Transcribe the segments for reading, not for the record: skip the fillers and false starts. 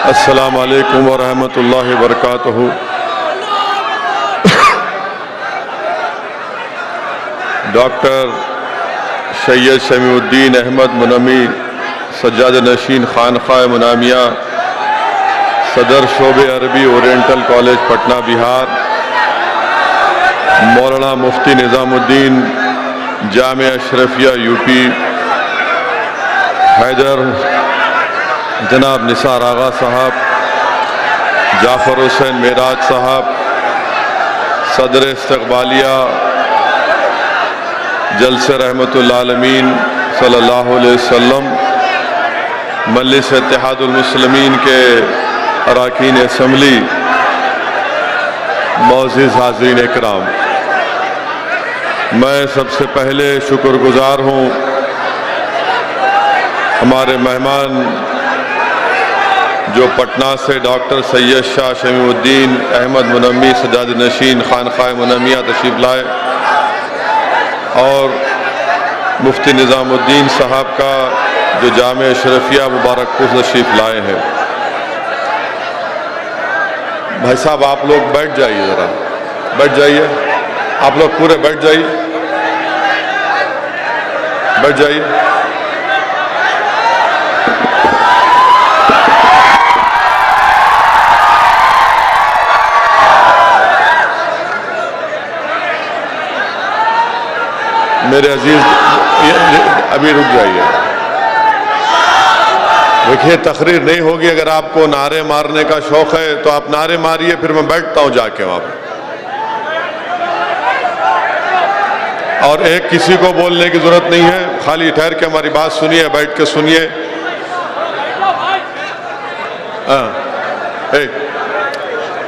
السلام علیکم ورحمۃ اللہ وبرکاتہ۔ ڈاکٹر سید سمیع الدین احمد منمی سجادہ نشین خانقاہ منامیہ، صدر شعبہ عربی اورینٹل کالج پٹنہ بہار، مولانا مفتی نظام الدین جامعہ اشرفیہ یو پی حیدر، جناب نثار آغا صاحب، جعفر حسین معراج صاحب، صدر استقبالیہ جلسہ رحمت العالمین صلی اللہ علیہ وسلم، مجلس اتحاد المسلمین کے اراکین اسمبلی، معزز حاضرین اکرام، میں سب سے پہلے شکر گزار ہوں ہمارے مہمان جو پٹنہ سے ڈاکٹر سید شاہ سمیع الدین احمد منمی سجادہ نشین خانقاہ منمیہ تشریف لائے، اور مفتی نظام الدین صاحب کا جو جامعہ اشرفیہ مبارک پور تشریف لائے ہیں۔ بھائی صاحب آپ لوگ بیٹھ جائیے، ذرا بیٹھ جائیے، آپ لوگ پورے بیٹھ جائیے، بیٹھ جائیے۔ میرے عزیز ابھی رک جائیے، دیکھیے تقریر نہیں ہوگی، اگر آپ کو نعرے مارنے کا شوق ہے تو آپ نعرے ماریے، پھر میں بیٹھتا ہوں جا کے وہاں پہ، اور ایک کسی کو بولنے کی ضرورت نہیں ہے، خالی ٹھہر کے ہماری بات سنیے، بیٹھ کے سنیے۔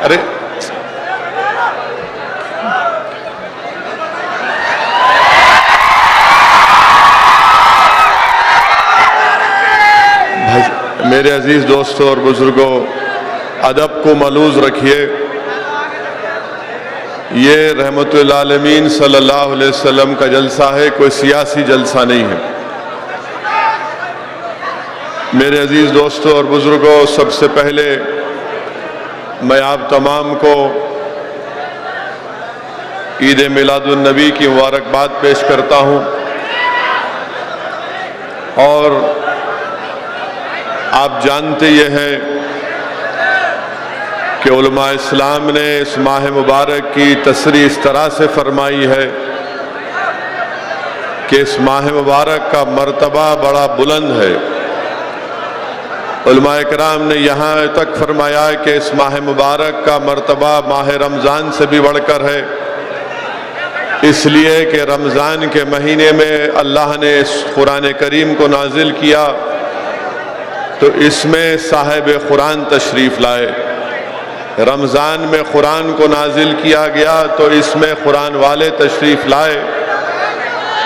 ارے میرے عزیز دوستوں اور بزرگوں، ادب کو ملحوظ رکھیے، یہ رحمت للعالمین صلی اللہ علیہ وسلم کا جلسہ ہے، کوئی سیاسی جلسہ نہیں ہے۔ میرے عزیز دوستوں اور بزرگوں، سب سے پہلے میں آپ تمام کو عید میلاد النبی کی مبارکباد پیش کرتا ہوں، اور آپ جانتے یہ ہیں کہ علماء اسلام نے اس ماہ مبارک کی تصریح اس طرح سے فرمائی ہے کہ اس ماہ مبارک کا مرتبہ بڑا بلند ہے۔ علماء کرام نے یہاں تک فرمایا کہ اس ماہ مبارک کا مرتبہ ماہ رمضان سے بھی بڑھ کر ہے، اس لیے کہ رمضان کے مہینے میں اللہ نے اس قرآن کریم کو نازل کیا تو اس میں صاحب قرآن تشریف لائے۔ رمضان میں قرآن کو نازل کیا گیا تو اس میں قرآن والے تشریف لائے،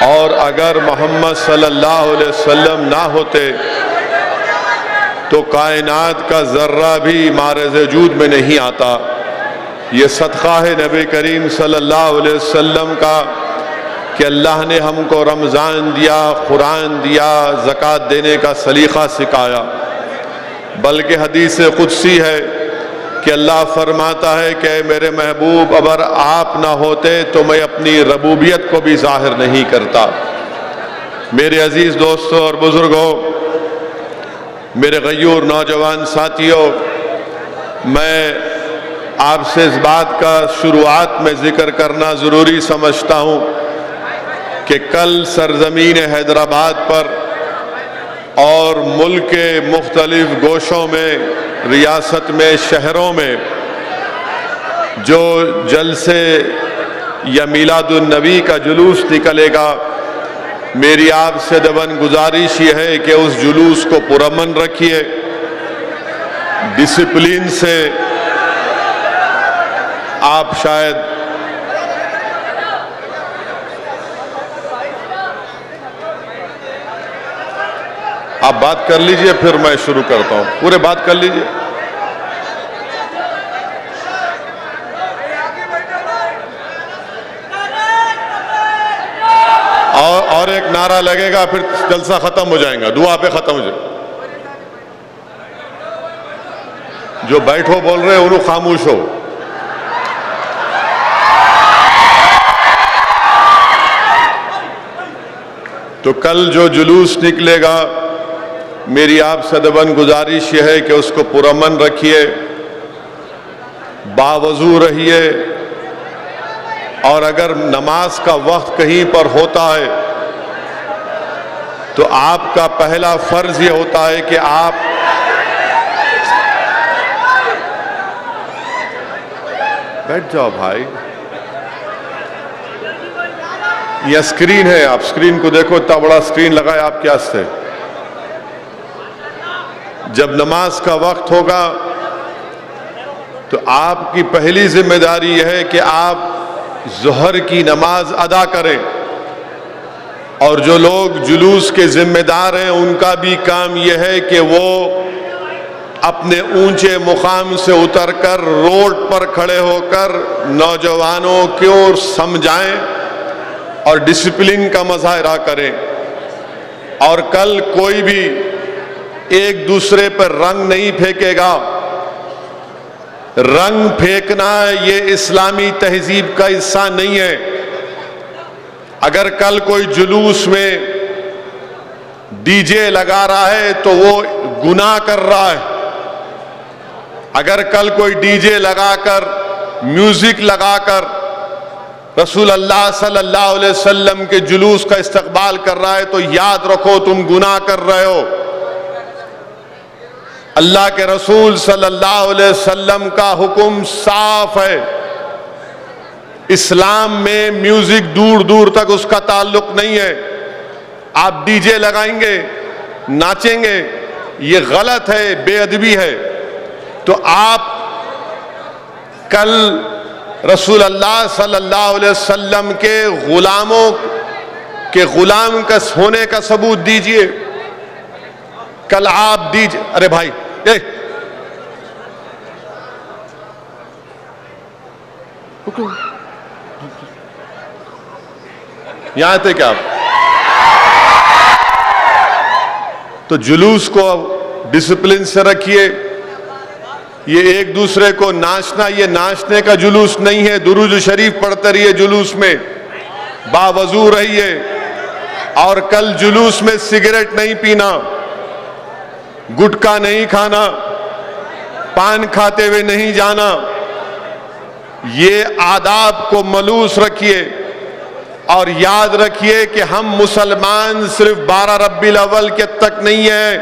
اور اگر محمد صلی اللہ علیہ وسلم نہ ہوتے تو کائنات کا ذرہ بھی معرض وجود میں نہیں آتا۔ یہ صدقہ ہے نبی کریم صلی اللہ علیہ وسلم کا کہ اللہ نے ہم کو رمضان دیا، قرآن دیا، زکوٰۃ دینے کا سلیقہ سکھایا۔ بلکہ حدیث قدسی ہے کہ اللہ فرماتا ہے کہ میرے محبوب اگر آپ نہ ہوتے تو میں اپنی ربوبیت کو بھی ظاہر نہیں کرتا۔ میرے عزیز دوستوں اور بزرگوں، میرے غیور نوجوان ساتھیوں، میں آپ سے اس بات کا شروعات میں ذکر کرنا ضروری سمجھتا ہوں کہ کل سرزمین حیدرآباد پر اور ملک کے مختلف گوشوں میں، ریاست میں، شہروں میں جو جلسے یا میلاد النبی کا جلوس نکلے گا، میری آپ سے دبن گزارش یہ ہے کہ اس جلوس کو پرامن رکھیے، ڈسپلین سے۔ آپ شاید آپ بات کر لیجئے، پھر میں شروع کرتا ہوں، پورے بات کر لیجئے۔ اور ایک نعرہ لگے گا، پھر جلسہ ختم ہو جائے گا، دعا پہ ختم ہو جائے گا۔ جو بیٹھو بول رہے ہیں انہوں خاموش ہو. تو کل جو جلوس نکلے گا میری آپ سے ادباً گزارش یہ ہے کہ اس کو پرامن رکھیے, باوضو رہیے, اور اگر نماز کا وقت کہیں پر ہوتا ہے تو آپ کا پہلا فرض یہ ہوتا ہے کہ آپ بیٹھ جاؤ بھائی, یہ اسکرین ہے, آپ اسکرین کو دیکھو, اتنا بڑا اسکرین لگا ہے آپ کے واسطے. جب نماز کا وقت ہوگا تو آپ کی پہلی ذمہ داری یہ ہے کہ آپ ظہر کی نماز ادا کریں, اور جو لوگ جلوس کے ذمہ دار ہیں ان کا بھی کام یہ ہے کہ وہ اپنے اونچے مقام سے اتر کر روڈ پر کھڑے ہو کر نوجوانوں کو سمجھائیں اور ڈسپلن کا مظاہرہ کریں. اور کل کوئی بھی ایک دوسرے پر رنگ نہیں پھینکے گا. رنگ پھینکنا یہ اسلامی تہذیب کا حصہ نہیں ہے. اگر کل کوئی جلوس میں ڈی جے لگا رہا ہے تو وہ گناہ کر رہا ہے. اگر کل کوئی ڈی جے لگا کر, میوزک لگا کر رسول اللہ صلی اللہ علیہ وسلم کے جلوس کا استقبال کر رہا ہے تو یاد رکھو تم گناہ کر رہے ہو. اللہ کے رسول صلی اللہ علیہ وسلم کا حکم صاف ہے, اسلام میں میوزک دور دور تک اس کا تعلق نہیں ہے. آپ ڈی جے لگائیں گے, ناچیں گے, یہ غلط ہے, بے ادبی ہے. تو آپ کل رسول اللہ صلی اللہ علیہ وسلم کے غلاموں کے غلام کا ہونے کا ثبوت دیجئے. کل آپ دیجئے, ارے بھائی یہاں تھے کیا آپ؟ تو جلوس کو ڈسپلن سے رکھیے. یہ ایک دوسرے کو ناچنا, یہ ناچنے کا جلوس نہیں ہے. درود شریف پڑھتے رہیے جلوس میں, باوضو رہیے. اور کل جلوس میں سگریٹ نہیں پینا, گٹکا نہیں کھانا, پان کھاتے ہوئے نہیں جانا. یہ آداب کو ملوث رکھیے. اور یاد رکھیے کہ ہم مسلمان صرف 12 ربیع الاول کے تک نہیں ہیں,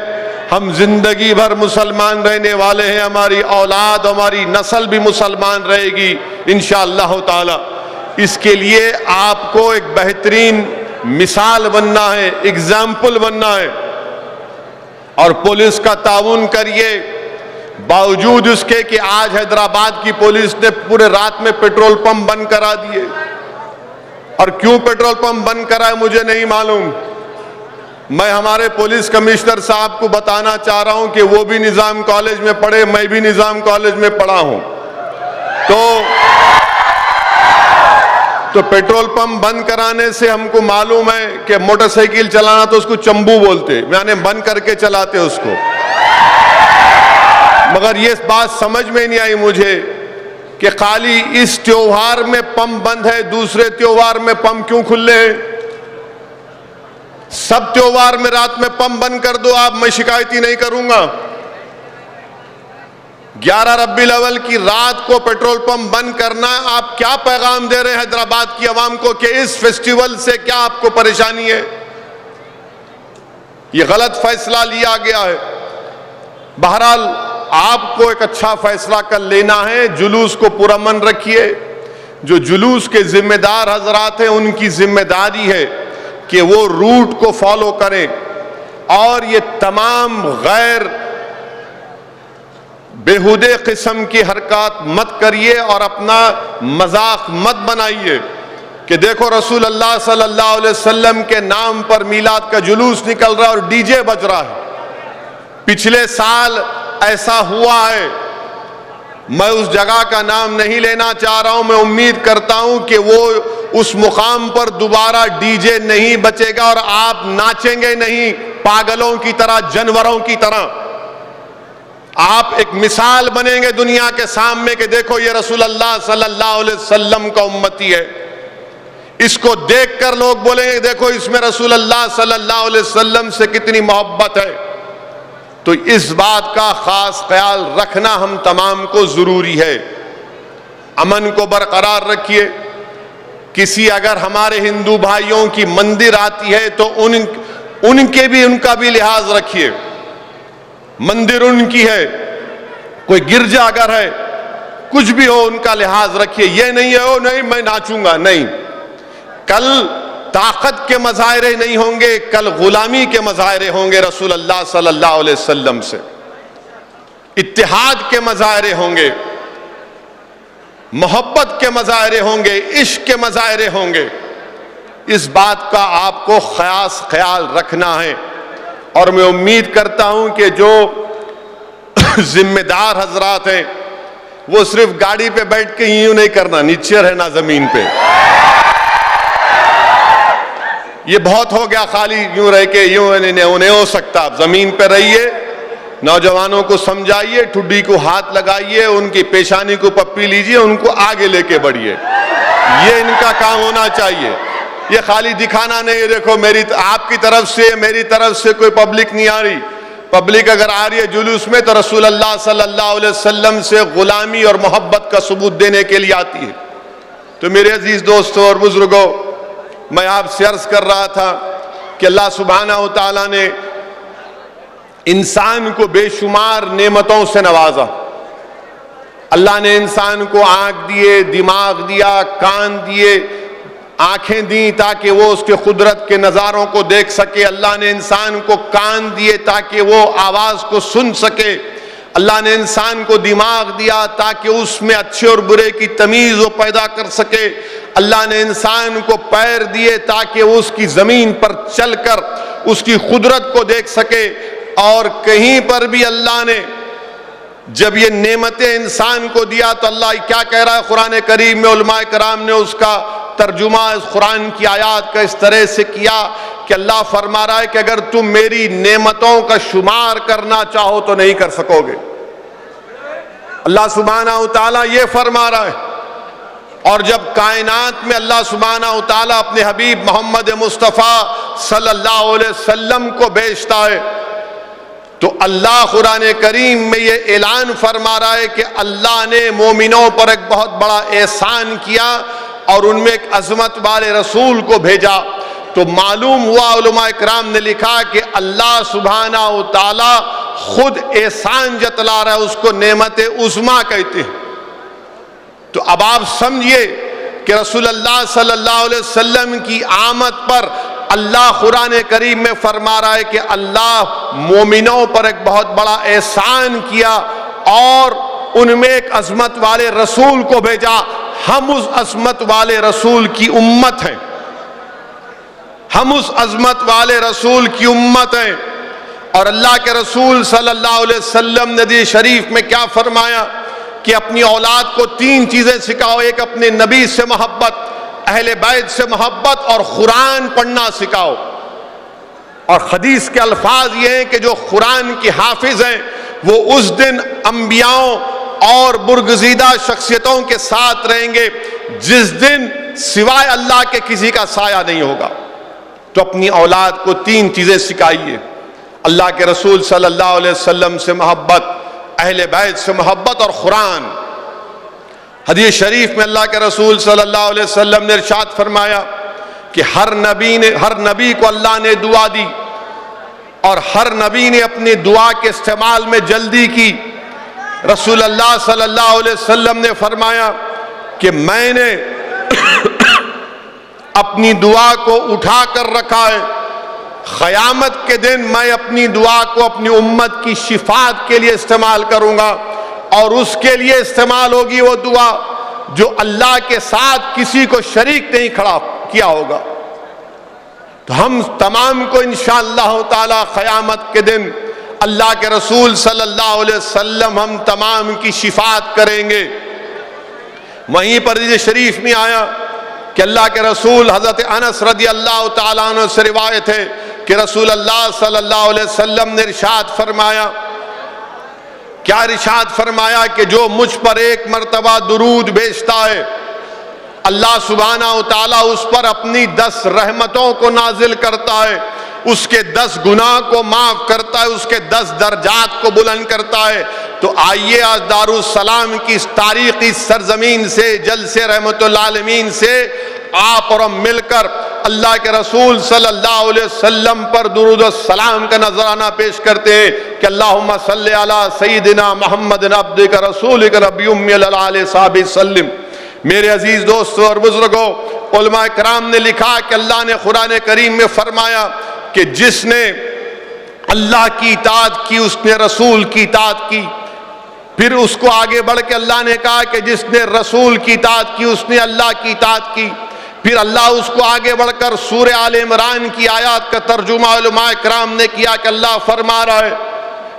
ہم زندگی بھر مسلمان رہنے والے ہیں. ہماری اولاد, ہماری نسل بھی مسلمان رہے گی انشاءاللہ تعالی. اس کے لیے آپ کو ایک بہترین مثال بننا ہے, اگزامپل بننا ہے. اور پولیس کا تعاون کریے. باوجود اس کے کہ آج حیدرآباد کی پولیس نے پورے رات میں پیٹرول پمپ بند کرا دیے. اور کیوں پیٹرول پمپ بند کرا ہے مجھے نہیں معلوم. میں ہمارے پولیس کمشنر صاحب کو بتانا چاہ رہا ہوں کہ وہ بھی نظام کالج میں پڑھے, میں بھی نظام کالج میں پڑھا ہوں. تو پیٹرول پمپ بند کرانے سے ہم کو معلوم ہے کہ موٹر سائیکل چلانا تو اس کو چمبو بولتے, یعنی بند کر کے چلاتے اس کو. مگر یہ بات سمجھ میں نہیں آئی مجھے کہ خالی اس تیوہار میں پمپ بند ہے, دوسرے تیوہار میں پمپ کیوں کھلے ہیں؟ سب تیوہار میں رات میں پمپ بند کر دو آپ, میں شکایتی نہیں کروں گا. 11 ربیع الاول کی رات کو پیٹرول پمپ بند کرنا, آپ کیا پیغام دے رہے ہیں حیدرآباد کی عوام کو کہ اس فیسٹیول سے کیا آپ کو پریشانی ہے؟ یہ غلط فیصلہ لیا گیا ہے. بہرحال آپ کو ایک اچھا فیصلہ کر لینا ہے. جلوس کو پرامن رکھیے. جو جلوس کے ذمہ دار حضرات ہیں ان کی ذمہ داری ہے کہ وہ روٹ کو فالو کریں, اور یہ تمام غیر بیہودے قسم کی حرکات مت کریے اور اپنا مذاق مت بنائیے کہ دیکھو رسول اللہ صلی اللہ علیہ وسلم کے نام پر میلاد کا جلوس نکل رہا ہے اور ڈی جے بج رہا ہے. پچھلے سال ایسا ہوا ہے, میں اس جگہ کا نام نہیں لینا چاہ رہا ہوں. میں امید کرتا ہوں کہ وہ اس مقام پر دوبارہ ڈی جے نہیں بچے گا اور آپ ناچیں گے نہیں پاگلوں کی طرح, جانوروں کی طرح. آپ ایک مثال بنیں گے دنیا کے سامنے کہ دیکھو یہ رسول اللہ صلی اللہ علیہ وسلم کا امتی ہے. اس کو دیکھ کر لوگ بولیں گے دیکھو اس میں رسول اللہ صلی اللہ علیہ وسلم سے کتنی محبت ہے. تو اس بات کا خاص خیال رکھنا ہم تمام کو ضروری ہے. امن کو برقرار رکھیے. کسی اگر ہمارے ہندو بھائیوں کی مندر آتی ہے تو ان کا بھی لحاظ رکھیے. مندر ان کی ہے, کوئی گرجا اگر ہے, کچھ بھی ہو ان کا لحاظ رکھیے. یہ نہیں ہے او نہیں میں ناچوں گا, نہیں. کل طاقت کے مظاہرے نہیں ہوں گے, کل غلامی کے مظاہرے ہوں گے رسول اللہ صلی اللہ علیہ وسلم سے. اتحاد کے مظاہرے ہوں گے, محبت کے مظاہرے ہوں گے, عشق کے مظاہرے ہوں گے. اس بات کا آپ کو خاص خیال رکھنا ہے. اور میں امید کرتا ہوں کہ جو ذمہ دار حضرات ہیں وہ صرف گاڑی پہ بیٹھ کے یوں نہیں کرنا, نیچے رہنا زمین پہ. یہ بہت ہو گیا خالی یوں رہ کے, یوں نہیں ہو سکتا. آپ زمین پہ رہیے, نوجوانوں کو سمجھائیے, ٹھڈی کو ہاتھ لگائیے, ان کی پیشانی کو پپی لیجئے, ان کو آگے لے کے بڑھیے. یہ ان کا کام ہونا چاہیے. یہ خالی دکھانا نہیں. دیکھو میری آپ کی طرف سے میری طرف سے کوئی پبلک نہیں آ رہی. پبلک اگر آ رہی ہے جلوس میں تو رسول اللہ صلی اللہ علیہ وسلم سے غلامی اور محبت کا ثبوت دینے کے لیے آتی ہے. تو میرے عزیز دوستوں اور بزرگوں, میں آپ سے عرض کر رہا تھا کہ اللہ سبحانہ و تعالیٰ نے انسان کو بے شمار نعمتوں سے نوازا. اللہ نے انسان کو آنکھ دیے, دماغ دیا, کان دیے, آنکھیں دیں تاکہ وہ اس کے قدرت کے نظاروں کو دیکھ سکے. اللہ نے انسان کو کان دیے تاکہ وہ آواز کو سن سکے. اللہ نے انسان کو دماغ دیا تاکہ اس میں اچھے اور برے کی تمیز وہ پیدا کر سکے. اللہ نے انسان کو پیر دیے تاکہ وہ اس کی زمین پر چل کر اس کی قدرت کو دیکھ سکے. اور کہیں پر بھی اللہ نے جب یہ نعمتیں انسان کو دیا تو اللہ کیا کہہ رہا ہے قرآن کریم میں؟ علماء کرام نے اس کا ترجمہ اس قرآن کی آیات کا اس طرح سے کیا کہ اللہ فرما رہا ہے کہ اگر تم میری نعمتوں کا شمار کرنا چاہو تو نہیں کر سکو گے. اللہ سبحانہ و تعالیٰ یہ فرما رہا ہے. اور جب کائنات میں اللہ سبحانہ و تعالیٰ اپنے حبیب محمد مصطفیٰ صلی اللہ علیہ وسلم کو بھیجتا ہے تو اللہ قرآن کریم میں یہ اعلان فرما رہا ہے کہ اللہ نے مومنوں پر ایک بہت بڑا احسان کیا اور ان میں ایک عظمت والے رسول کو بھیجا. تو معلوم ہوا, علماء اکرام نے لکھا کہ اللہ سبحانہ و تعالی خود احسان جتلا رہا ہے, اس کو نعمت عظمیٰ کہتے ہیں. تو اب آپ سمجھیے کہ رسول اللہ صلی اللہ علیہ وسلم کی آمد پر اللہ قرآن کریم میں فرما رہا ہے کہ اللہ مومنوں پر ایک بہت بڑا احسان کیا اور ان میں ایک عظمت والے رسول کو بھیجا. ہم اس عظمت والے رسول کی امت ہیں, ہم اس عظمت والے رسول کی امت ہیں. اور اللہ کے رسول صلی اللہ علیہ وسلم نے حدیث شریف میں کیا فرمایا کہ اپنی اولاد کو 3 چیزیں سکھاؤ. ایک اپنے نبی سے محبت, اہل بیت سے محبت اور قرآن پڑھنا سکھاؤ. اور حدیث کے الفاظ یہ ہیں کہ جو قرآن کی حافظ ہیں وہ اس دن انبیاءوں اور برگزیدہ شخصیتوں کے ساتھ رہیں گے جس دن سوائے اللہ کے کسی کا سایہ نہیں ہوگا. تو اپنی اولاد کو 3 چیزیں سکھائیے, اللہ کے رسول صلی اللہ علیہ وسلم سے محبت, اہل بیت سے محبت اور قرآن. حدیث شریف میں اللہ کے رسول صلی اللہ علیہ وسلم نے ارشاد فرمایا کہ ہر نبی کو اللہ نے دعا دی اور ہر نبی نے اپنی دعا کے استعمال میں جلدی کی. رسول اللہ صلی اللہ علیہ وسلم نے فرمایا کہ میں نے اپنی دعا کو اٹھا کر رکھا ہے, قیامت کے دن میں اپنی دعا کو اپنی امت کی شفاعت کے لیے استعمال کروں گا اور اس کے لیے استعمال ہوگی وہ دعا جو اللہ کے ساتھ کسی کو شریک نہیں کھڑا کیا ہوگا. تو ہم تمام کو انشاءاللہ تعالی قیامت کے دن اللہ کے رسول صلی اللہ علیہ وسلم ہم تمام کی شفاعت کریں گے. وہیں پر حدیث شریف میں آیا کہ اللہ کے رسول حضرت انس رضی اللہ تعالیٰ عنہ سے روایت ہے کہ رسول اللہ صلی اللہ علیہ وسلم نے ارشاد فرمایا کیا ارشاد فرمایا کہ جو مجھ پر ایک مرتبہ درود بھیجتا ہے اللہ سبحانہ و تعالیٰ اس پر اپنی 10 رحمتوں کو نازل کرتا ہے، اس کے 10 گناہ کو معاف کرتا ہے، اس کے 10 درجات کو بلند کرتا ہے۔ تو آئیے آج دارالسلام کی اس تاریخی سرزمین سے، جلسے رحمت العالمین سے آپ اور ہم مل کر اللہ کے رسول صلی اللہ علیہ وسلم پر درود و سلام کا نذرانہ پیش کرتے ہیں کہ اللہم صلی علی سیدنا محمد عبدک رسولک نبی امی علیہ صحابہ وسلم۔ میرے عزیز دوستو اور بزرگوں، علماء کرام نے لکھا کہ اللہ نے قرآن کریم میں فرمایا کہ جس نے اللہ کی اطاعت کی اس نے رسول کی اطاعت کی۔ پھر اس کو آگے بڑھ کے اللہ نے کہا کہ جس نے رسول کی اطاعت کی اس نے اللہ کی اطاعت کی۔ پھر اللہ اس کو آگے بڑھ کر سورہ آل عمران کی آیات کا ترجمہ علماء کرام نے کیا کہ اللہ فرما رہا ہے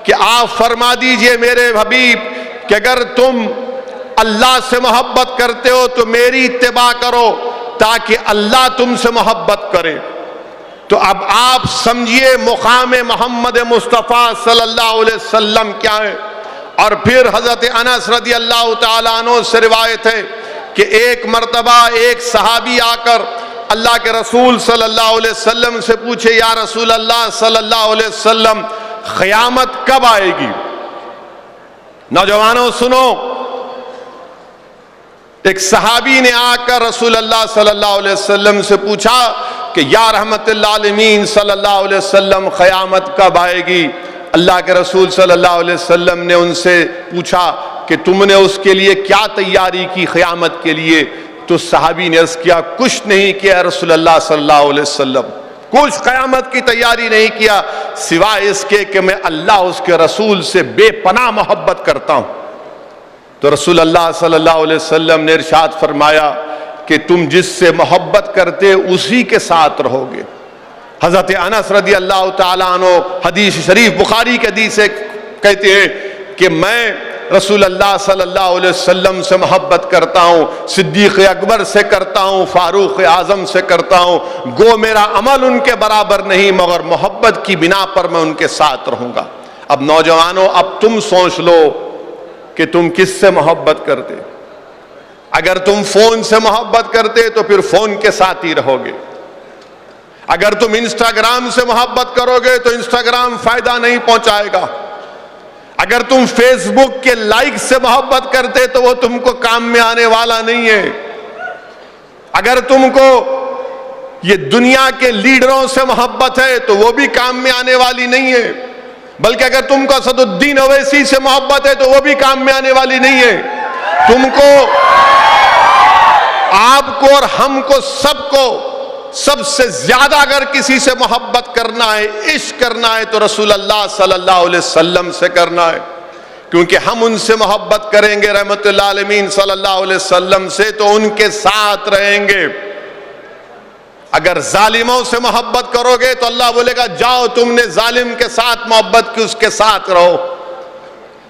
کہ آپ فرما دیجئے میرے حبیب کہ اگر تم اللہ سے محبت کرتے ہو تو میری اتباع کرو تاکہ اللہ تم سے محبت کرے۔ تو اب آپ سمجھیے مقام محمد مصطفیٰ صلی اللہ علیہ وسلم کیا ہے۔ اور پھر حضرت انس رضی اللہ تعالیٰ عنہ سے روایت ہے کہ ایک مرتبہ ایک صحابی آ کر اللہ کے رسول صلی اللہ علیہ وسلم سے پوچھے یا رسول اللہ صلی اللہ علیہ وسلم قیامت کب آئے گی؟ نوجوانوں سنو، ایک صحابی نے آ کر رسول اللہ صلی اللہ علیہ وسلم سے پوچھا کہ یا رحمت اللہ عالمین صلی اللہ علیہ وسلم قیامت کب آئے گی؟ اللہ کے رسول صلی اللہ علیہ وسلم نے ان سے پوچھا کہ تم نے اس کے لیے کیا تیاری کی قیامت کے لیے؟ تو صحابی نے عرض کیا کچھ نہیں کیا رسول اللہ صلی اللہ علیہ وسلم، کچھ قیامت کی تیاری نہیں کیا سوائے اس کے کہ میں اللہ اس کے رسول سے بے پناہ محبت کرتا ہوں۔ تو رسول اللہ صلی اللہ علیہ وسلم نے ارشاد فرمایا کہ تم جس سے محبت کرتے اسی کے ساتھ رہو گے۔ حضرت انس رضی اللہ تعالیٰ عنہ حدیث شریف بخاری کے حدیث سے کہتے ہیں کہ میں رسول اللہ صلی اللہ علیہ وسلم سے محبت کرتا ہوں، صدیق اکبر سے کرتا ہوں، فاروق اعظم سے کرتا ہوں، گو میرا عمل ان کے برابر نہیں مگر محبت کی بنا پر میں ان کے ساتھ رہوں گا۔ اب نوجوانوں اب تم سوچ لو کہ تم کس سے محبت کرتے۔ اگر تم فون سے محبت کرتے تو پھر فون کے ساتھ ہی رہو گے۔ اگر تم انسٹاگرام سے محبت کرو گے تو انسٹاگرام فائدہ نہیں پہنچائے گا۔ اگر تم فیس بک کے لائک سے محبت کرتے تو وہ تم کو کام میں آنے والا نہیں ہے۔ اگر تم کو یہ دنیا کے لیڈروں سے محبت ہے تو وہ بھی کام میں آنے والی نہیں ہے، بلکہ اگر تم کو اسد الدین اویسی سے محبت ہے تو وہ بھی کام میں آنے والی نہیں ہے۔ تم کو، آپ کو اور ہم کو، سب کو سب سے زیادہ اگر کسی سے محبت کرنا ہے، عشق کرنا ہے تو رسول اللہ صلی اللہ علیہ وسلم سے کرنا ہے، کیونکہ ہم ان سے محبت کریں گے رحمت اللہ عالمین صلی اللہ علیہ وسلم سے تو ان کے ساتھ رہیں گے۔ اگر ظالموں سے محبت کرو گے تو اللہ بولے گا جاؤ تم نے ظالم کے ساتھ محبت کی، اس کے ساتھ رہو۔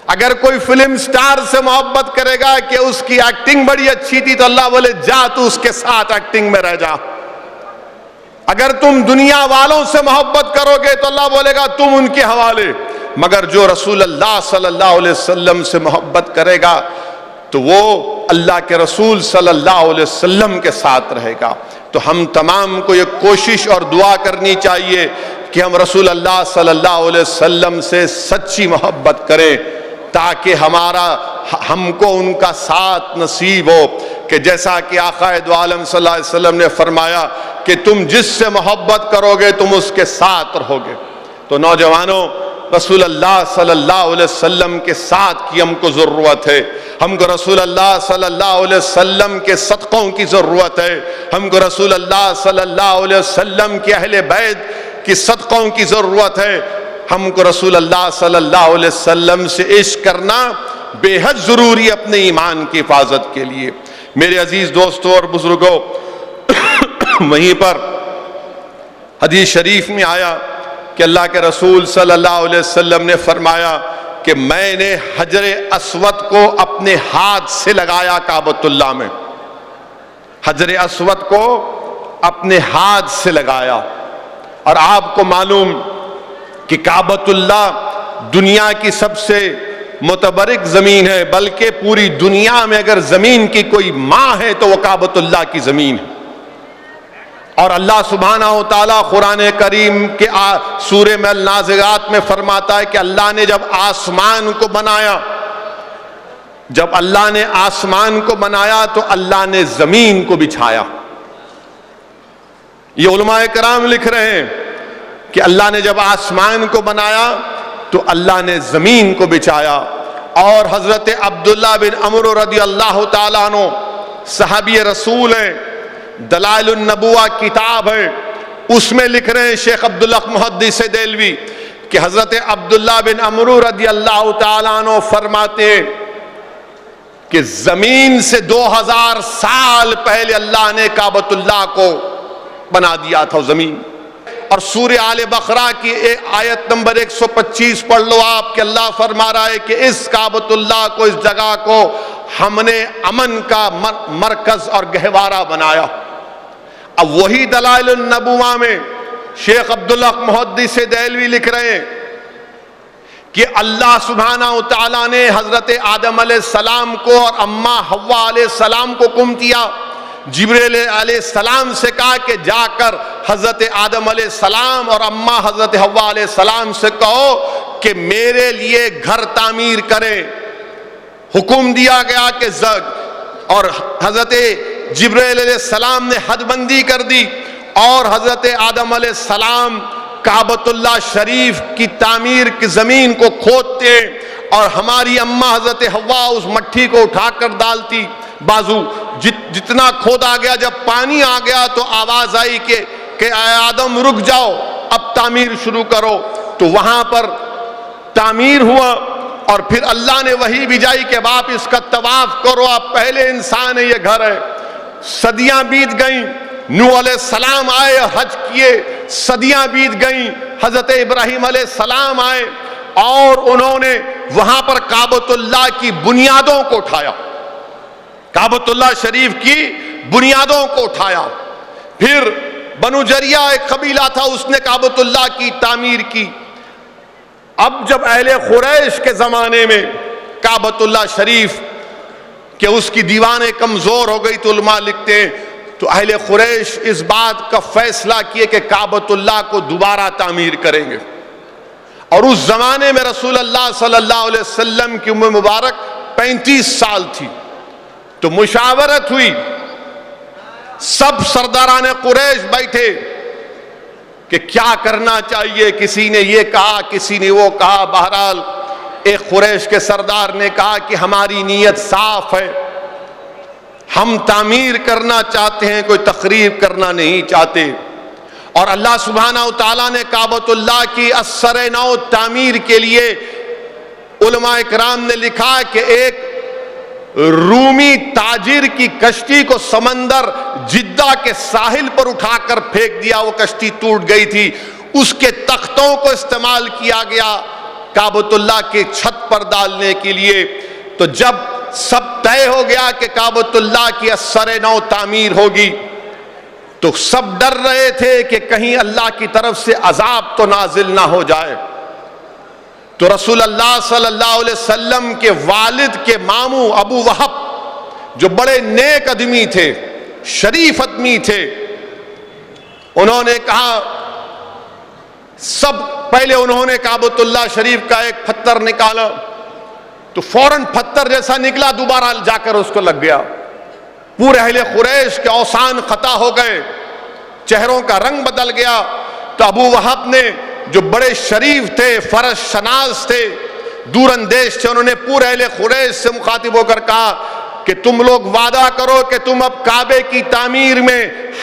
اگر کوئی فلم سٹار سے محبت کرے گا کہ اس کی ایکٹنگ بڑی اچھی تھی تو اللہ بولے جا تو اس کے ساتھ ایکٹنگ میں رہ جا۔ اگر تم دنیا والوں سے محبت کرو گے تو اللہ بولے گا تم ان کے حوالے، مگر جو رسول اللہ صلی اللہ علیہ وسلم سے محبت کرے گا تو وہ اللہ کے رسول صلی اللہ علیہ وسلم کے ساتھ رہے گا۔ تو ہم تمام کو یہ کوشش اور دعا کرنی چاہیے کہ ہم رسول اللہ صلی اللہ علیہ وسلم سے سچی محبت کریں تاکہ ہم کو ان کا ساتھ نصیب ہو، کہ جیسا کہ آقا دو عالم صلی اللہ علیہ وسلم نے فرمایا کہ تم جس سے محبت کرو گے تم اس کے ساتھ رہو گے۔ تو نوجوانوں، رسول اللہ صلی اللہ علیہ وسلم کے ساتھ کی ہم کو ضرورت ہے، ہم کو رسول اللہ صلی اللہ علیہ وسلم کے صدقوں کی ضرورت ہے، ہم کو رسول اللہ صلی اللہ علیہ وسلم کے اہل بیت کی صدقوں کی ضرورت ہے، ہم کو رسول اللہ صلی اللہ علیہ وسلم سے عشق کرنا بے حد ضروری ہے اپنے ایمان کی حفاظت کے لیے۔ میرے عزیز دوستوں اور بزرگوں، وہیں پر حدیث شریف میں آیا کہ اللہ کے رسول صلی اللہ علیہ وسلم نے فرمایا کہ میں نے حجر اسود کو اپنے ہاتھ سے لگایا کعبۃ اللہ میں، حجر اسود کو اپنے ہاتھ سے لگایا۔ اور آپ کو معلوم کہ کعبۃ اللہ دنیا کی سب سے متبرک زمین ہے، بلکہ پوری دنیا میں اگر زمین کی کوئی ماں ہے تو وہ کعبۃ اللہ کی زمین ہے۔ اور اللہ سبحانہ و تعالیٰ قرآن کریم کے سورہ النازعات میں فرماتا ہے کہ اللہ نے جب آسمان کو بنایا، جب اللہ نے آسمان کو بنایا تو اللہ نے زمین کو بچھایا۔ یہ علماء کرام لکھ رہے ہیں کہ اللہ نے جب آسمان کو بنایا تو اللہ نے زمین کو بچھایا۔ اور حضرت عبداللہ بن عمرو رضی اللہ تعالیٰ عنہ صحابی رسول ہیں، دلائل النبوہ کتاب ہے، اس میں لکھ رہے ہیں شیخ عبداللہ محدث دہلوی کہ حضرت عبداللہ بن عمرو رضی اللہ تعالیٰ عنہ فرماتے ہیں کہ زمین سے 2000 سال پہلے اللہ نے کعبۃ اللہ کو بنا دیا تھا زمین۔ اور سورہ آل بقرہ کی آیت نمبر 125 پڑھ لو آپ کہ اللہ فرما رہا ہے کہ اس کعبۃ اللہ کو، اس جگہ کو ہم نے امن کا مرکز اور گہوارہ بنایا۔ اب وہی دلائل النبوہ میں شیخ عبداللہ محدث دہلوی لکھ رہے ہیں کہ اللہ سبحانہ و تعالیٰ نے حضرت آدم علیہ السلام کو اور اماں حوا علیہ السلام کو حکم دیا، جبریل علیہ السلام سے کہا کہ جا کر حضرت آدم علیہ السلام اور اماں حضرت حوا علیہ السلام سے کہو کہ میرے لیے گھر تعمیر کریں۔ حکم دیا گیا کہ اور حضرت جبریل علیہ السلام نے حد بندی کر دی، اور حضرت آدم علیہ السلام کعبۃ اللہ شریف کی تعمیر کی زمین کو کھودتے، اور ہماری اماں حضرت حوا اس مٹھی کو اٹھا کر ڈالتی بازو۔ جتنا کھودا گیا، جب پانی آ گیا تو آواز آئی کہ اے آدم رک جاؤ، اب تعمیر شروع کرو۔ تو وہاں پر تعمیر ہوا، اور پھر اللہ نے وحی بھیجائی کہ باپ اس کا طواف کرو، آپ پہلے انسان ہے، یہ گھر ہے۔ صدیاں بیت گئیں، نوح علیہ السلام آئے، حج کیے، صدیاں بیت گئیں، حضرت ابراہیم علیہ السلام آئے، اور انہوں نے وہاں پر کعبۃ اللہ کی بنیادوں کو اٹھایا، کعبۃ اللہ شریف کی بنیادوں کو اٹھایا۔ پھر بنو جریہ ایک قبیلہ تھا، اس نے کعبۃ اللہ کی تعمیر کی۔ اب جب اہل قریش کے زمانے میں کعبۃ اللہ شریف کہ اس کی دیواریں کمزور ہو گئی، تو علماء لکھتے ہیں تو اہل قریش اس بات کا فیصلہ کیے کہ کعبۃ اللہ کو دوبارہ تعمیر کریں گے۔ اور اس زمانے میں رسول اللہ صلی اللہ علیہ وسلم کی عمر مبارک 35 سال تھی، تو مشاورت ہوئی، سب سرداران قریش بیٹھے کہ کیا کرنا چاہیے، کسی نے یہ کہا، کسی نے وہ کہا۔ بہرحال ایک قریش کے سردار نے کہا کہ ہماری نیت صاف ہے، ہم تعمیر کرنا چاہتے ہیں، کوئی تخریب کرنا نہیں چاہتے۔ اور اللہ سبحانہ و تعالیٰ نے کعبۃ اللہ کی اثر نو تعمیر کے لیے علماء کرام نے لکھا کہ ایک رومی تاجر کی کشتی کو سمندر جدہ کے ساحل پر اٹھا کر پھینک دیا، وہ کشتی ٹوٹ گئی تھی، اس کے تختوں کو استعمال کیا گیا کعبۃ اللہ کے چھت پر ڈالنے کے لیے۔ تو جب سب طے ہو گیا کہ کعبۃ اللہ کی اثر نو تعمیر ہوگی، تو سب ڈر رہے تھے کہ کہیں اللہ کی طرف سے عذاب تو نازل نہ ہو جائے۔ تو رسول اللہ صلی اللہ علیہ وسلم کے والد کے ماموں ابو وہب، جو بڑے نیک آدمی تھے، شریف آدمی تھے، انہوں نے کہا، پہلے انہوں نے کعبۃ اللہ شریف کا ایک پتھر نکالا، تو فوراً پتھر جیسا نکلا، دوبارہ جا کر اس کو لگ گیا۔ پورے اہل قریش کے اوثان خطا ہو گئے، چہروں کا رنگ بدل گیا۔ تو ابو وہب نے، جو بڑے شریف تھے، فرش شناس تھے، دور اندیش تھے، انہوں نے پورے اہل قریش سے مخاطب ہو کر کہا کہ تم لوگ وعدہ کرو کہ تم اب کعبے کی تعمیر میں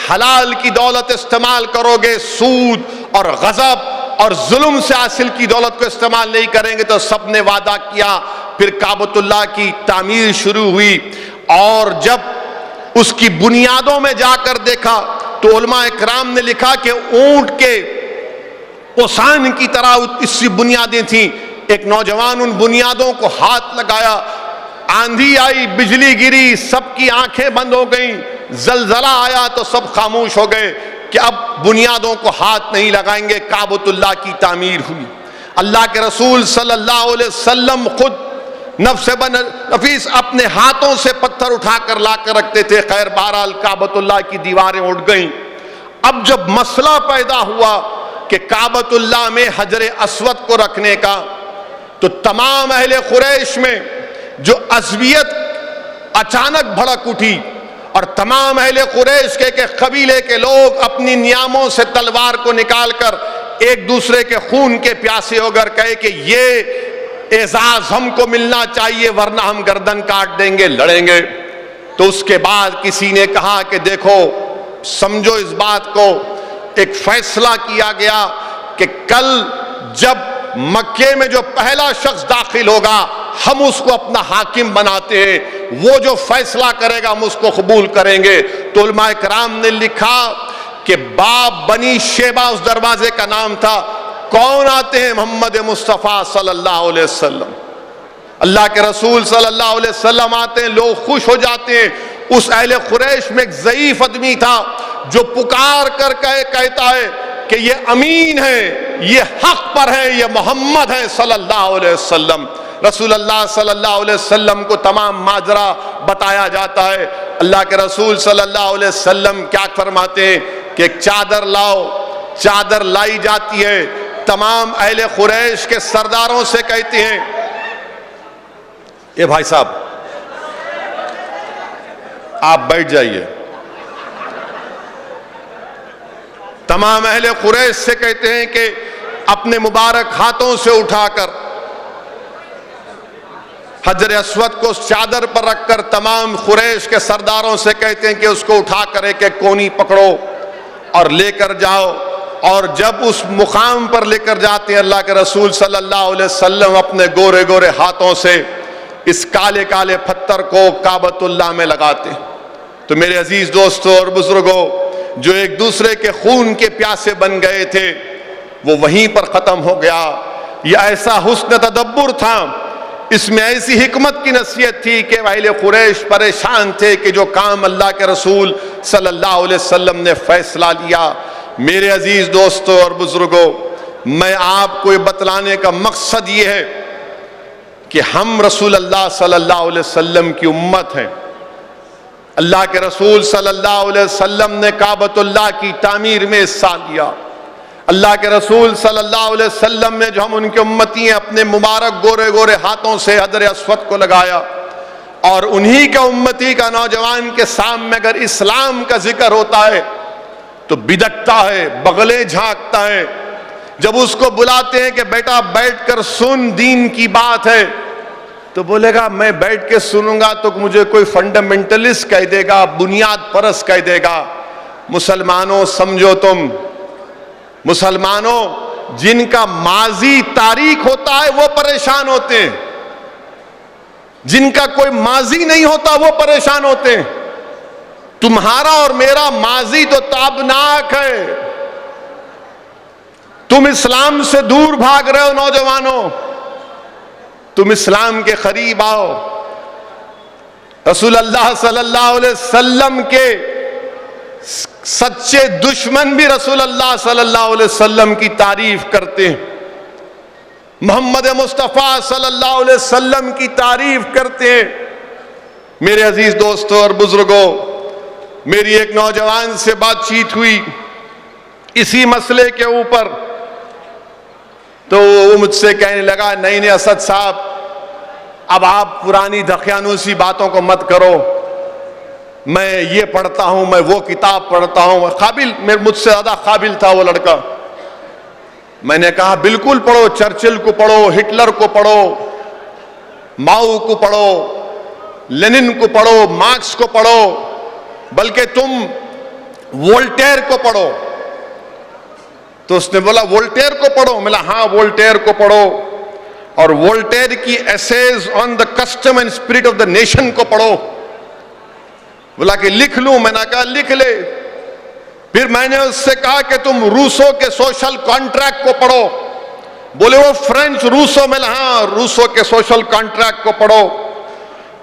حلال کی دولت استعمال کرو گے، سود اور غضب اور ظلم سے حاصل کی دولت کو استعمال نہیں کریں گے۔ تو سب نے وعدہ کیا۔ پھر کعبۃ اللہ کی تعمیر شروع ہوئی، اور جب اس کی بنیادوں میں جا کر دیکھا تو علماء اکرام نے لکھا کہ اونٹ کے اوسان کی طرح اس کی بنیادیں تھیں۔ ایک نوجوان ان بنیادوں کو ہاتھ لگایا، آندھی آئی، بجلی گری، سب کی آنکھیں بند ہو گئیں، زلزلہ آیا تو سب خاموش ہو گئے کہ اب بنیادوں کو ہاتھ نہیں لگائیں گے۔ کعبۃ اللہ کی تعمیر ہوئی۔ اللہ کے رسول صلی اللہ علیہ وسلم خود نفس بن نفیس اپنے ہاتھوں سے پتھر اٹھا کر لا کر رکھتے تھے. خیر بہرحال کعبۃ اللہ کی دیواریں اٹھ گئیں. اب جب مسئلہ پیدا ہوا کہ کعبۃ اللہ میں حجر اسود کو رکھنے کا، تو تمام اہل قریش میں جو عصبیت اچانک بھڑک اٹھی، اور تمام اہل قریش کے قبیلے کے لوگ اپنی نیاموں سے تلوار کو نکال کر ایک دوسرے کے خون کے پیاسے ہو کر کہے کہ یہ اعزاز ہم کو ملنا چاہیے ورنہ ہم گردن کاٹ دیں گے، لڑیں گے. تو اس کے بعد کسی نے کہا کہ دیکھو سمجھو اس بات کو، ایک فیصلہ کیا گیا کہ کل جب مکے میں جو پہلا شخص داخل ہوگا ہم اس کو اپنا حاکم بناتے ہیں، وہ جو فیصلہ کرے گا ہم اس کو قبول کریں گے. تو علماء کرام نے لکھا کہ باب بنی شیبہ اس دروازے کا نام تھا. کون آتے ہیں؟ محمد مصطفیٰ صلی اللہ علیہ وسلم. اللہ کے رسول صلی اللہ علیہ وسلم آتے ہیں، لوگ خوش ہو جاتے ہیں. اس اہل قریش میں ایک ضعیف آدمی تھا جو پکار کر کہتا ہے کہ یہ امین ہے، یہ حق پر ہے، یہ محمد ہے صلی اللہ علیہ وسلم. رسول اللہ صلی اللہ علیہ وسلم کو تمام ماجرا بتایا جاتا ہے. اللہ کے رسول صلی اللہ علیہ وسلم کیا فرماتے ہیں کہ ایک چادر لاؤ. چادر لائی جاتی ہے، تمام اہل قریش کے سرداروں سے کہتے ہیں اے بھائی صاحب آپ بیٹھ جائیے. تمام اہل قریش سے کہتے ہیں کہ اپنے مبارک ہاتھوں سے اٹھا کر حجر اسود کو اس چادر پر رکھ کر تمام قریش کے سرداروں سے کہتے ہیں کہ اس کو اٹھا کر ایک ایک کونی پکڑو اور لے کر جاؤ. اور جب اس مقام پر لے کر جاتے ہیں اللہ کے رسول صلی اللہ علیہ وسلم اپنے گورے گورے ہاتھوں سے اس کالے کالے پتھر کو کعبۃ اللہ میں لگاتے. تو میرے عزیز دوستوں اور بزرگوں، جو ایک دوسرے کے خون کے پیاسے بن گئے تھے وہ وہیں پر ختم ہو گیا. یہ ایسا حسن تدبر تھا، اس میں ایسی حکمت کی نصیحت تھی کہ اہل قریش پریشان تھے کہ جو کام اللہ کے رسول صلی اللہ علیہ وسلم نے فیصلہ لیا. میرے عزیز دوستوں اور بزرگوں، میں آپ کو یہ بتلانے کا مقصد یہ ہے کہ ہم رسول اللہ صلی اللہ علیہ وسلم کی امت ہیں. اللہ کے رسول صلی اللہ علیہ وسلم نے کعبۃ اللہ کی تعمیر میں حصہ لیا. اللہ کے رسول صلی اللہ علیہ وسلم نے جو ہم ان کے امتی ہیں اپنے مبارک گورے گورے ہاتھوں سے حجر اسود کو لگایا. اور انہی کا امتی کا نوجوان کے سامنے اگر اسلام کا ذکر ہوتا ہے تو بدکتا ہے، بغلیں جھانکتا ہے. جب اس کو بلاتے ہیں کہ بیٹا بیٹھ کر سن، دین کی بات ہے، تو بولے گا میں بیٹھ کے سنوں گا تو مجھے کوئی فنڈامنٹلسٹ کہہ دے گا، بنیاد پرست کہہ دے گا. مسلمانوں سمجھو، تم مسلمانوں جن کا ماضی تاریخ ہوتا ہے وہ پریشان ہوتے ہیں، جن کا کوئی ماضی نہیں ہوتا وہ پریشان ہوتے ہیں. تمہارا اور میرا ماضی تو تابناک ہے. تم اسلام سے دور بھاگ رہے ہو نوجوانوں، تم اسلام کے قریب آؤ. رسول اللہ صلی اللہ علیہ وسلم کے سچے دشمن بھی رسول اللہ صلی اللہ علیہ وسلم کی تعریف کرتے ہیں، محمد مصطفیٰ صلی اللہ علیہ وسلم کی تعریف کرتے ہیں. میرے عزیز دوستوں اور بزرگوں، میری ایک نوجوان سے بات چیت ہوئی اسی مسئلے کے اوپر، تو وہ مجھ سے کہنے لگا نہیں اسد صاحب، اب آپ پرانی دقیانوسی باتوں کو مت کرو، میں یہ پڑھتا ہوں، میں وہ کتاب پڑھتا ہوں. قابل، مجھ سے زیادہ قابل تھا وہ لڑکا. میں نے کہا بالکل پڑھو، چرچل کو پڑھو، ہٹلر کو پڑھو، ماؤ کو پڑھو، لینن کو پڑھو، مارکس کو پڑھو، بلکہ تم وولٹیر کو پڑھو. تو اس نے بولا وولٹیر کو پڑھو. میں نے ہاں وولٹیر کو پڑھو، اور وولٹیر کی essays on the custom and spirit of the nation کو پڑھو. بولا کہ لکھ لوں. میں نے کہا لکھ لے. پھر میں نے اس سے کہا کہ تم روسو کے سوشل کانٹریکٹ کو پڑھو. بولے وہ فرینچ روسو. میں نے ہاں روسو کے سوشل کانٹریکٹ کو پڑھو.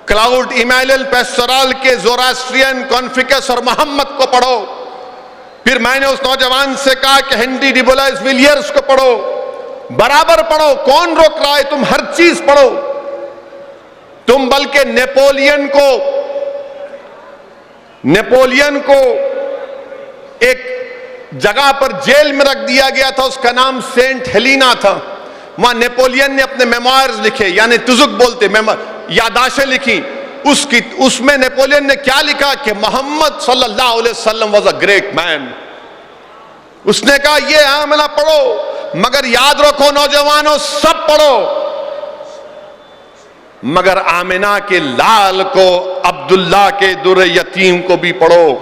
کلاؤڈ ایمیلل پیسٹورال کے زوراسٹرین کانفیکس اور محمد کو پڑھو. پھر میں نے اس نوجوان سے کہا کہ ہینری ڈی بولائز ویلیئرز کو پڑھو. برابر پڑھو، کون روک رہا ہے، تم ہر چیز پڑھو. تم بلکہ نیپولین کو ایک جگہ پر جیل میں رکھ دیا گیا تھا، اس کا نام سینٹ ہیلینا تھا. وہاں نیپولین نے اپنے میموائرز لکھے، یعنی تزک بولتے، یادداشتیں لکھی. اس میں نیپولین نے کیا لکھا کہ محمد صلی اللہ علیہ وسلم واز اے گریٹ مین. اس نے کہا یہ عاملہ پڑھو، مگر یاد رکھو نوجوانوں، سب پڑھو مگر آمنہ کے لال کو، عبداللہ کے در یتیم کو بھی پڑھو.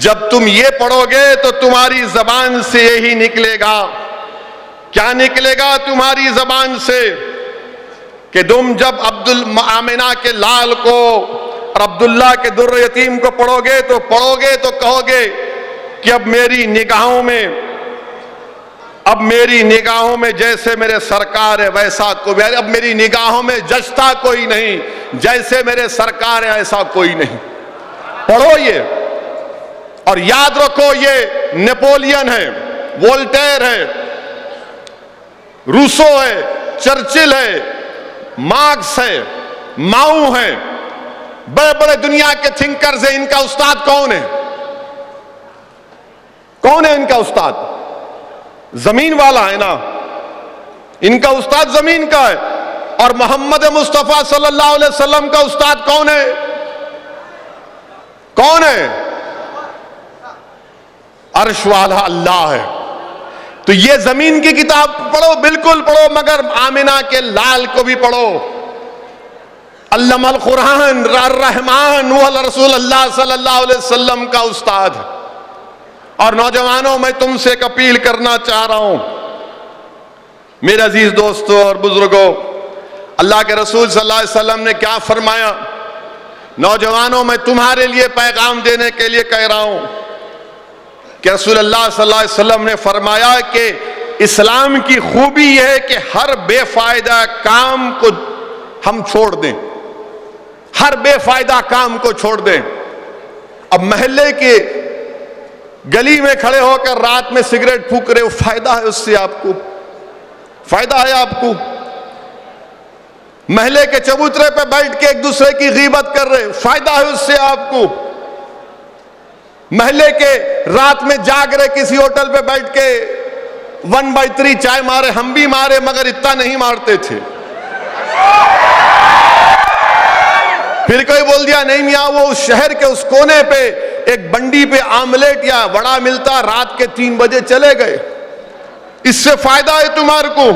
جب تم یہ پڑھو گے تو تمہاری زبان سے یہی نکلے گا. کیا نکلے گا تمہاری زبان سے؟ کہ تم جب آمنہ کے لال کو اور عبداللہ کے در یتیم کو پڑھو گے تو کہو گے کہ اب میری نگاہوں میں جیسے میرے سرکار ہے ویسا کوئی، اب میری نگاہوں میں جچتا کوئی نہیں، جیسے میرے سرکار ہے ایسا کوئی نہیں. پڑھو یہ، اور یاد رکھو یہ نیپولین ہے، وولٹیر ہے، روسو ہے، چرچل ہے، مارکس ہے، ماؤ ہے، بڑے بڑے دنیا کے تھنکرز ہیں. ان کا استاد کون ہے؟ کون ہے ان کا استاد؟ زمین والا ہے نا، ان کا استاد زمین کا ہے. اور محمد مصطفیٰ صلی اللہ علیہ وسلم کا استاد کون ہے؟ کون ہے؟ عرش والا اللہ ہے. تو یہ زمین کی کتاب پڑھو، بالکل پڑھو، مگر آمنہ کے لال کو بھی پڑھو. علم القرآن الرحمن وہ رسول اللہ صلی اللہ علیہ وسلم کا استاد. اور نوجوانوں، میں تم سے ایک اپیل کرنا چاہ رہا ہوں، میرے عزیز دوستوں اور بزرگوں. اللہ کے رسول صلی اللہ علیہ وسلم نے کیا فرمایا؟ نوجوانوں، میں تمہارے لیے پیغام دینے کے لیے کہہ رہا ہوں کہ رسول اللہ صلی اللہ علیہ وسلم نے فرمایا کہ اسلام کی خوبی یہ ہے کہ ہر بے فائدہ کام کو ہم چھوڑ دیں، ہر بے فائدہ کام کو چھوڑ دیں. اب محلے کے گلی میں کھڑے ہو کر رات میں سگریٹ پھونک رہے ہو، فائدہ ہے اس سے؟ آپ کو فائدہ ہے؟ آپ کو محلے کے چبوترے پہ بیٹھ کے ایک دوسرے کی غیبت کر رہے، فائدہ ہے اس سے؟ آپ کو محلے کے رات میں جاگ رہے کسی ہوٹل پہ بیٹھ کے 1/3 چائے مارے، ہم بھی مارے مگر اتنا نہیں مارتے تھے. پھر کوئی بول دیا نہیں میاں، وہ اس شہر کے اس کونے پہ ایک بنڈی پہ آملیٹ یا وڑا ملتا، رات کے 3 بجے چلے گئے. اس سے فائدہ ہے تمہارے کو؟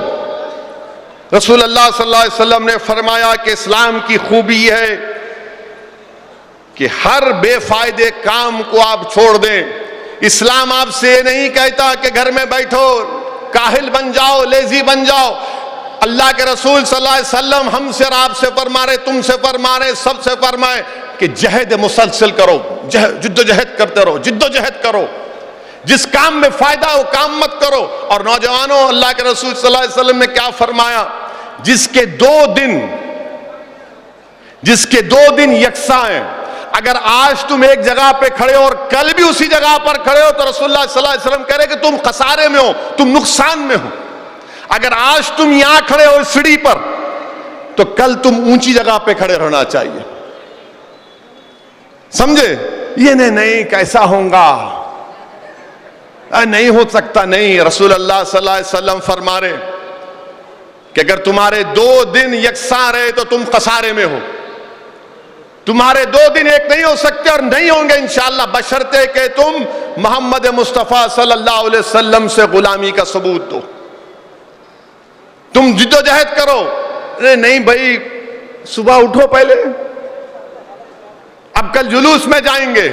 رسول اللہ صلی اللہ علیہ وسلم نے فرمایا کہ اسلام کی خوبی ہے کہ ہر بے فائدے کام کو آپ چھوڑ دیں. اسلام آپ سے یہ نہیں کہتا کہ گھر میں بیٹھو، کاہل بن جاؤ، لیزی بن جاؤ. اللہ کے رسول صلی اللہ علیہ وسلم ہم سے اور آپ سے فرما رہے، تم سے فرما رہے، سب سے فرمائے کہ جہد مسلسل کرو، جد و جہد کرتے رہو، جد و جہد کرو. جس کام میں فائدہ ہو کام مت کرو. اور نوجوانوں، اللہ کے رسول صلی اللہ علیہ وسلم نے کیا فرمایا؟ جس کے 2 دن یکساں ہیں، اگر آج تم ایک جگہ پہ کھڑے ہو اور کل بھی اسی جگہ پر کھڑے ہو تو رسول اللہ صلی اللہ علیہ وسلم کہہ رہے کہ تم خسارے میں ہو، تم نقصان میں ہو. اگر آج تم یہاں کھڑے ہو اس سیڑھی پر تو کل تم اونچی جگہ پہ کھڑے رہنا چاہیے. سمجھے؟ یہ نہیں کیسا ہوگا، نہیں ہو سکتا. نہیں، رسول اللہ صلی اللہ علیہ وسلم فرما رہے کہ اگر تمہارے 2 دن یکساں رہے تو تم خسارے میں ہو. تمہارے 2 دن ایک نہیں ہو سکتے اور نہیں ہوں گے انشاءاللہ، بشرطے کہ تم محمد مصطفیٰ صلی اللہ علیہ وسلم سے غلامی کا ثبوت دو. تم جد و جہد کرو. نہیں بھائی، صبح اٹھو پہلے، اب کل جلوس میں جائیں گے.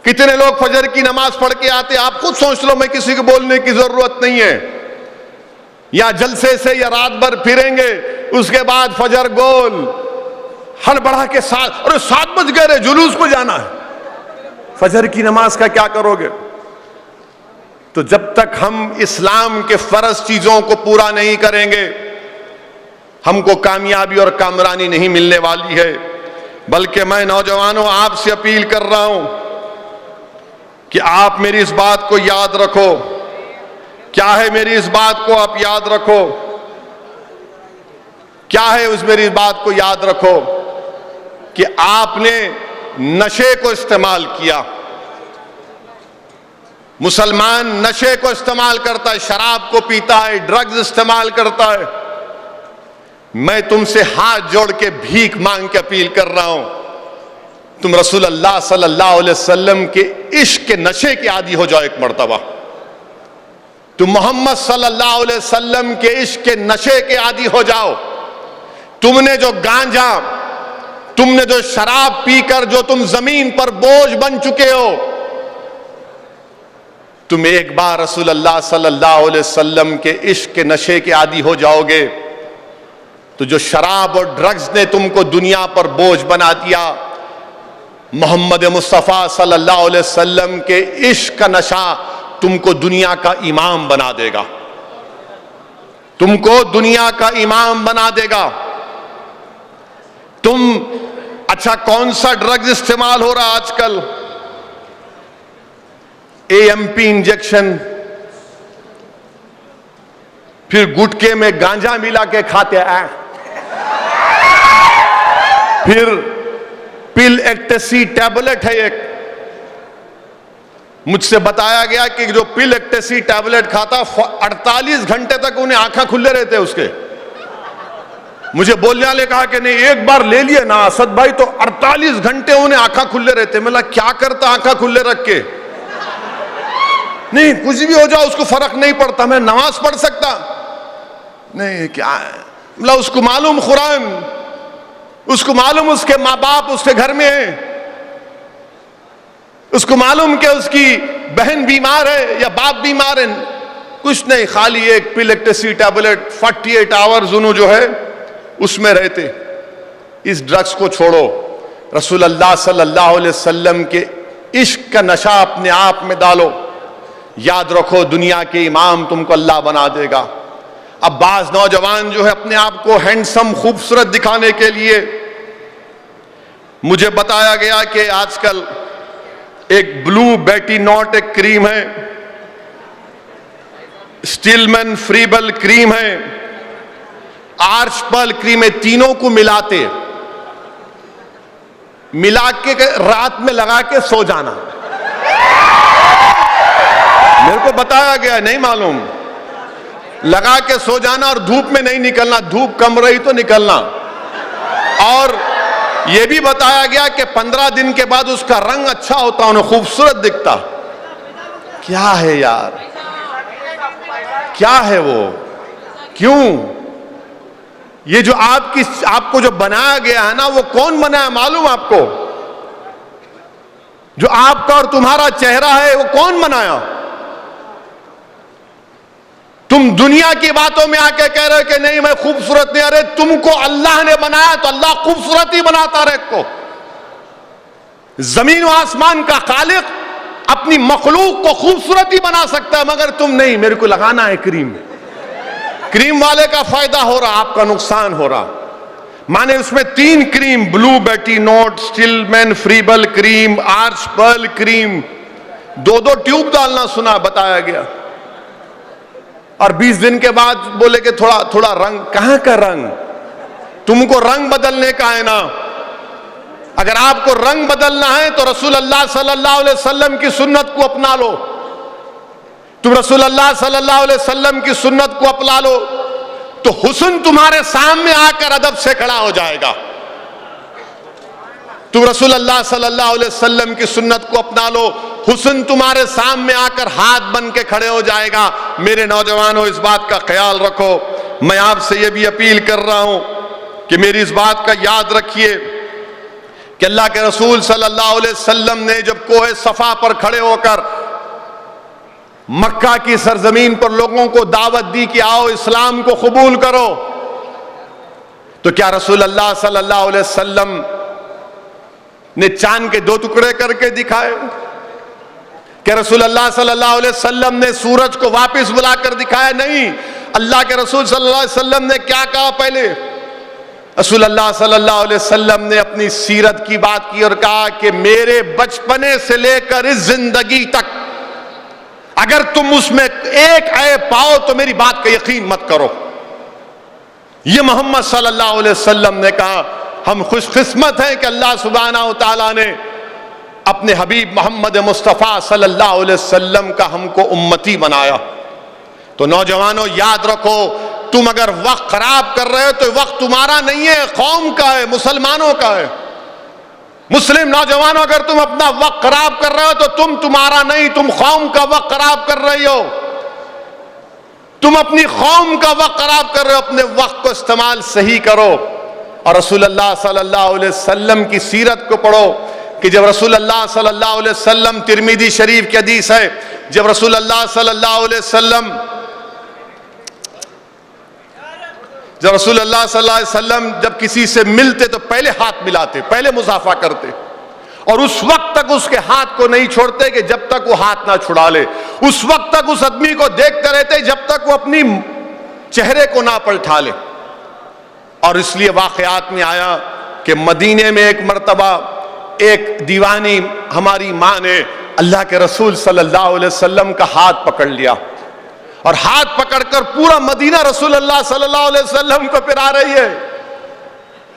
کتنے لوگ فجر کی نماز پڑھ کے آتے، آپ خود سوچ لو، میں کسی کو بولنے کی ضرورت نہیں ہے. یا جلسے سے یا رات بھر پھریں گے، اس کے بعد فجر گول ہڑبڑا کے ساتھ، اور 7 بج گئے، جلوس کو جانا ہے. فجر کی نماز کا کیا کرو گے؟ تو جب تک ہم اسلام کے فرض چیزوں کو پورا نہیں کریں گے، ہم کو کامیابی اور کامرانی نہیں ملنے والی ہے. بلکہ میں نوجوانوں آپ سے اپیل کر رہا ہوں کہ آپ میری اس بات کو یاد رکھو. کیا ہے میری اس بات کو آپ یاد رکھو کیا ہے اس میری بات کو یاد رکھو کہ آپ نے نشے کو استعمال کیا. مسلمان نشے کو استعمال کرتا ہے, شراب کو پیتا ہے, ڈرگز استعمال کرتا ہے. میں تم سے ہاتھ جوڑ کے بھیک مانگ کے اپیل کر رہا ہوں, تم رسول اللہ صلی اللہ علیہ وسلم کے عشق کے نشے کے عادی ہو جاؤ ایک مرتبہ. تم محمد صلی اللہ علیہ وسلم کے عشق کے نشے کے عادی ہو جاؤ. تم نے جو گانجا, تم نے جو شراب پی کر جو تم زمین پر بوجھ بن چکے ہو, تم ایک بار رسول اللہ صلی اللہ علیہ وسلم کے عشق کے نشے کے عادی ہو جاؤ گے تو جو شراب اور ڈرگز نے تم کو دنیا پر بوجھ بنا دیا, محمد مصطفیٰ صلی اللہ علیہ وسلم کے عشق کا نشہ تم کو دنیا کا امام بنا دے گا, تم کو دنیا کا امام بنا دے گا. تم اچھا کون سا ڈرگز استعمال ہو رہا آج کل؟ AMP انجیکشن, پھر گٹکے میں گانجا ملا کے کھاتے ہیں, پھر پل ایکٹیسی ٹیبلٹ ہے ایک. مجھ سے بتایا گیا کہ جو پل ایکٹیسی ٹیبلٹ کھاتا 48 گھنٹے تک انہیں آنکھیں کھلے رہتے اس کے. مجھے بولنے والے کہا کہ نہیں ایک بار لے لیے نا اسد بھائی تو 48 گھنٹے انہیں آنکھیں کھلے رہتے. میں کہا کیا کرتا آنکھیں کھلے رکھ کے؟ نہیں کچھ بھی ہو جاؤ اس کو فرق نہیں پڑتا, میں نماز پڑھ سکتا نہیں. کیا ہے مطلب اس کو معلوم قرآن, اس کو معلوم اس کے ماں باپ اس کے گھر میں ہیں, اس کو معلوم کہ اس کی بہن بیمار ہے یا باپ بیمار ہے. کچھ نہیں, خالی ایک پل ایکٹیسی ٹیبلٹ 48 آورز انہوں جو ہے اس میں رہتے. اس ڈرگز کو چھوڑو, رسول اللہ صلی اللہ علیہ وسلم کے عشق کا نشہ اپنے آپ میں ڈالو. یاد رکھو دنیا کے امام تم کو اللہ بنا دے گا. اب بعض نوجوان جو ہے اپنے آپ کو ہینڈسم خوبصورت دکھانے کے لیے, مجھے بتایا گیا کہ آج کل ایک بلو بیٹی نوٹ ایک کریم ہے, سٹیلمن فریبل کریم ہے, آرچ پرل کریم ہے, تینوں کو ملاتے, ملا کے رات میں لگا کے سو جانا. میرے کو بتایا گیا, نہیں معلوم, لگا کے سو جانا اور دھوپ میں نہیں نکلنا, دھوپ کم رہی تو نکلنا. اور یہ بھی بتایا گیا کہ 15 دن کے بعد اس کا رنگ اچھا ہوتا, انہیں خوبصورت دکھتا. کیا ہے یار, کیا ہے وہ, کیوں؟ یہ جو آپ کو جو بنایا گیا ہے نا, وہ کون بنایا معلوم آپ کو؟ جو آپ کا اور تمہارا چہرہ ہے وہ کون بنایا؟ تم دنیا کی باتوں میں آ کے کہہ رہے کہ نہیں میں خوبصورت نہیں. ارے تم کو اللہ نے بنایا تو اللہ خوبصورت ہی بناتا رہے کو. زمین و آسمان کا خالق اپنی مخلوق کو خوبصورت ہی بنا سکتا ہے, مگر تم نہیں. میرے کو لگانا ہے کریم, کریم والے کا فائدہ ہو رہا, آپ کا نقصان ہو رہا. مانے اس میں 3 کریم, بلو بیٹی نوٹ, سٹیلمین فریبل کریم, آرچ پرل کریم, 2 ٹیوب ڈالنا سنا بتایا گیا. اور 20 دن کے بعد بولے کہ تھوڑا رنگ. کہاں کا رنگ؟ تم کو رنگ بدلنے کا ہے نا. اگر آپ کو رنگ بدلنا ہے تو رسول اللہ صلی اللہ علیہ وسلم کی سنت کو اپنا لو. تم رسول اللہ صلی اللہ علیہ وسلم کی سنت کو اپنا لو تو حسن تمہارے سامنے آ کر ادب سے کھڑا ہو جائے گا. تم رسول اللہ صلی اللہ علیہ وسلم کی سنت کو اپنا لو, حسن تمہارے سامنے آ کر ہاتھ بن کے کھڑے ہو جائے گا. میرے نوجوانوں اس بات کا خیال رکھو. میں آپ سے یہ بھی اپیل کر رہا ہوں کہ میری اس بات کا یاد رکھیے کہ اللہ کے رسول صلی اللہ علیہ وسلم نے جب کوہ صفا پر کھڑے ہو کر مکہ کی سرزمین پر لوگوں کو دعوت دی کہ آؤ اسلام کو قبول کرو, تو کیا رسول اللہ صلی اللہ علیہ وسلم نے چاند کے 2 ٹکڑے کر کے دکھائے؟ کہ رسول اللہ صلی اللہ علیہ وسلم نے سورج کو واپس بلا کر دکھایا؟ نہیں. اللہ کے رسول صلی اللہ علیہ وسلم نے کیا کہا پہلے؟ رسول اللہ صلی اللہ علیہ وسلم نے اپنی سیرت کی بات کی اور کہا کہ میرے بچپنے سے لے کر اس زندگی تک اگر تم اس میں ایک عیب پاؤ تو میری بات کا یقین مت کرو. یہ محمد صلی اللہ علیہ وسلم نے کہا ہم خوش قسمت ہیں کہ اللہ سبحانہ و تعالیٰ نے اپنے حبیب محمد مصطفیٰ صلی اللہ علیہ وسلم کا ہم کو امتی بنایا۔ تو نوجوانوں یاد رکھو، تم اگر وقت خراب کر رہے ہو تو وقت تمہارا نہیں ہے، قوم کا ہے، مسلمانوں کا ہے۔ مسلم نوجوانوں اگر تم اپنا وقت خراب کر رہے ہو تو تمہارا نہیں، تم قوم کا وقت خراب کر رہی ہو، تم اپنی قوم کا وقت خراب کر رہے ہو۔ اپنے وقت کو استعمال صحیح کرو، اور رسول اللہ صلی اللہ علیہ وسلم کی سیرت کو پڑھو کہ جب رسول اللہ صلی اللہ علیہ وسلم، ترمذی شریف کی حدیث ہے، جب رسول اللہ صلی اللہ علیہ وسلم جب کسی سے ملتے تو پہلے ہاتھ ملاتے، پہلے مصافحہ کرتے، اور اس وقت تک اس کے ہاتھ کو نہیں چھوڑتے کہ جب تک وہ ہاتھ نہ چھڑا لے، اس وقت تک اس آدمی کو دیکھتے رہتے جب تک وہ اپنی چہرے کو نہ پلٹا لے۔ اور اس لیے واقعات میں آیا کہ مدینے میں ایک مرتبہ ایک دیوانی ہماری ماں نے اللہ کے رسول صلی اللہ علیہ وسلم کا ہاتھ پکڑ لیا، اور ہاتھ پکڑ کر پورا مدینہ رسول اللہ صلی اللہ علیہ وسلم کو پھرا رہی ہے،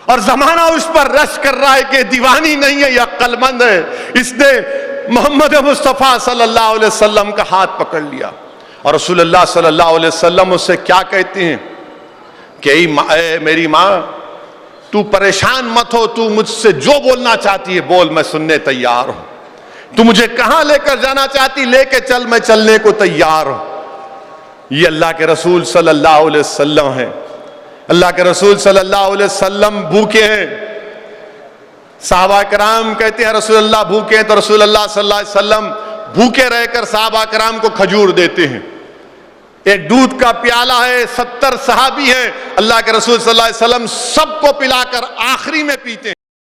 اور زمانہ اس پر رش کر رہا ہے کہ دیوانی نہیں ہے، یہ عقل مند ہے، اس نے محمد مصطفیٰ صلی اللہ علیہ وسلم کا ہاتھ پکڑ لیا۔ اور رسول اللہ صلی اللہ علیہ وسلم اس سے کیا کہتے ہیں کہ اے میری ماں، تو پریشان مت ہو، تو مجھ سے جو بولنا چاہتی ہے بول، میں سننے تیار ہوں، تو مجھے کہاں لے کر جانا چاہتی لے کے چل، میں چلنے کو تیار ہوں۔ یہ اللہ کے رسول صلی اللہ علیہ وسلم ہیں، اللہ کے رسول صلی اللہ علیہ وسلم بھوکے ہیں۔ صحابہ کرام کہتے ہیں رسول اللہ بھوکے ہیں، تو رسول اللہ صلی اللہ علیہ وسلم بھوکے رہ کر صحابہ کرام کو کھجور دیتے ہیں۔ ایک دودھ کا پیالہ ہے، 70 صحابی ہیں، اللہ کے رسول صلی اللہ علیہ وسلم سب کو پلا کر آخری میں پیتے ہیں۔